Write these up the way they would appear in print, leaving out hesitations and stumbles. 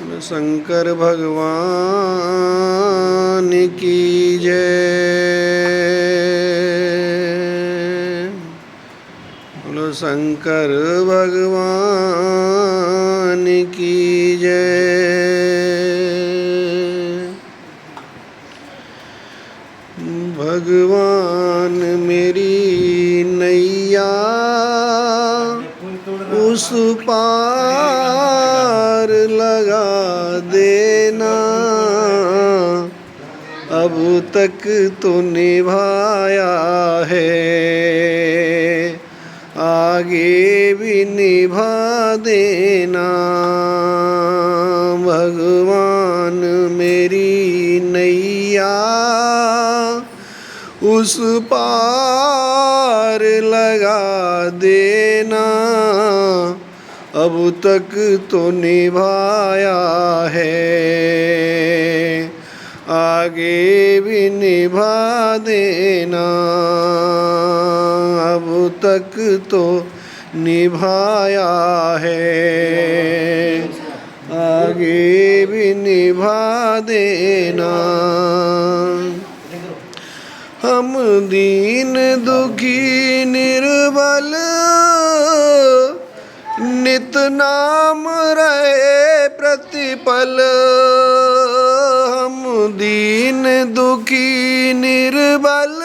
शंकर भगवान की जय। बोलो शंकर भगवान की जय। भगवान मेरी नैया उस पार लगा देना, अब तक तो निभाया है, आगे भी निभा देना। भगवान मेरी नैया उस पार लगा देना, अब तक तो निभाया है, आगे भी निभा देना। अब तक तो निभाया है, आगे भी निभा देना। हम दीन दुखी निर्बल नित नाम रहे प्रतिपल। हम दीन दुखी निर्बल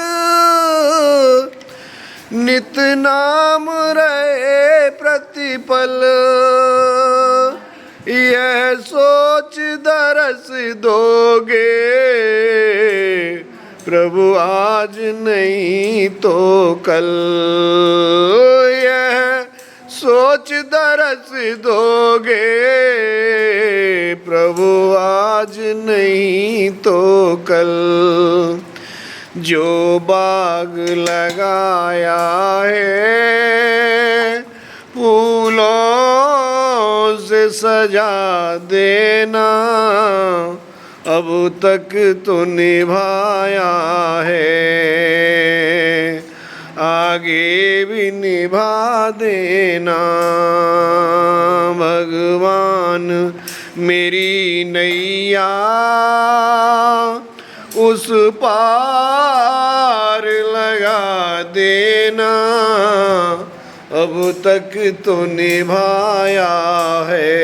नित नाम रहे प्रतिपल। यह सोच दरस दोगे प्रभु आज नहीं तो कल। यह सोच दरस दोगे प्रभु आज नहीं तो कल। जो बाग लगाया है फूलों से सजा देना, अब तक तो निभाया है, आगे भी निभा देना। भगवान मेरी नैया उस पार लगा देना, अब तक तो निभाया है,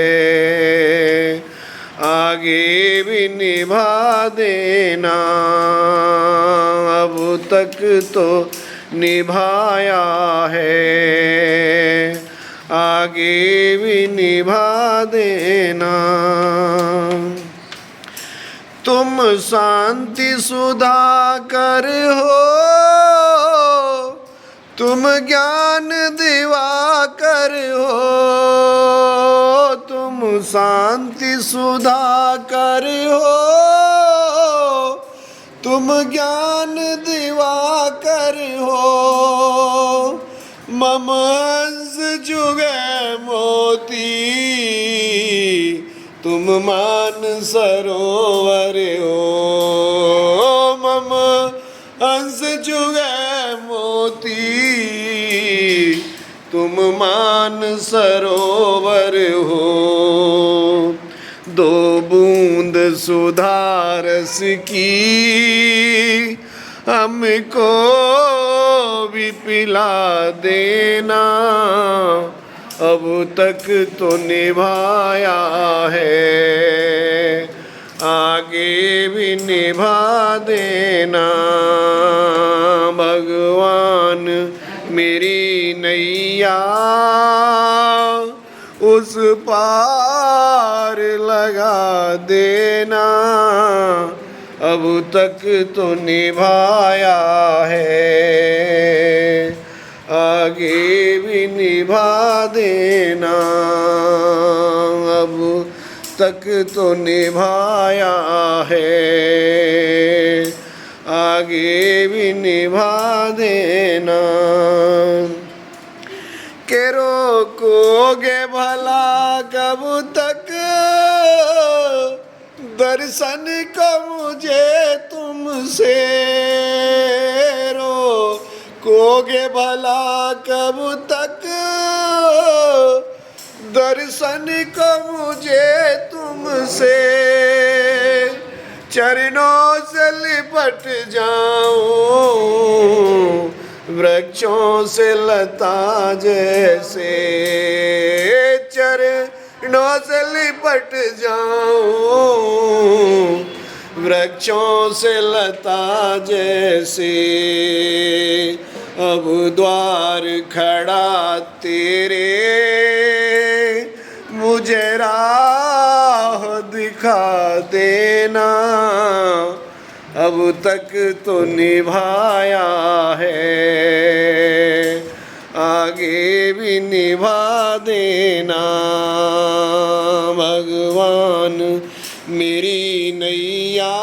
आगे भी निभा देना। अब तक तो निभाया है, आगे भी निभा देना। तुम शांति सुधा कर हो, तुम ज्ञान दिवाकर हो। तुम शांति सुधा कर हो, तुम ज्ञान दिवाकर हो। मम हंस जुगे मोती, तुम मान सरोवर हो। मम हंस जुगे मोती, तुम मान सरोवर हो। दो बूंद सुधा रस की हमको भी पिला देना, अब तक तो निभाया है, आगे भी निभा देना। भगवान मेरी नैया उस पार लगा देना, अब तक तो निभाया है, आगे भी निभा देना। अब तक तो निभाया है, आगे भी निभा देना। के रोकोगे भला कब तक दर्शन को मुझे तुमसे। रोकोगे भला कब तक दर्शन को मुझे तुम से चरणों से लिपट जाऊं, वृक्षों से लता जैसे चरणों से लिपट जाऊं, वृक्षों से लता जैसे। अब द्वार खड़ा तेरे, मुझे राह दिखा देना। अब तक तो निभाया है, आगे भी निभा देना। भगवान मेरी नैया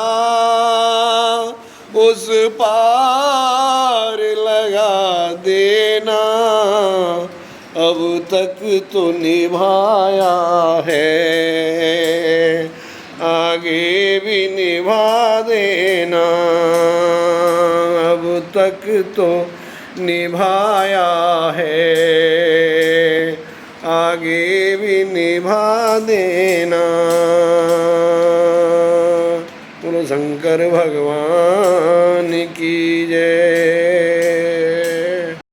उस पार लगा देना। अब तक तो निभाया है, आगे भी निभा देना। अब तक तो निभाया है, आगे भी निभा देना। बोलो शंकर भगवान की जय।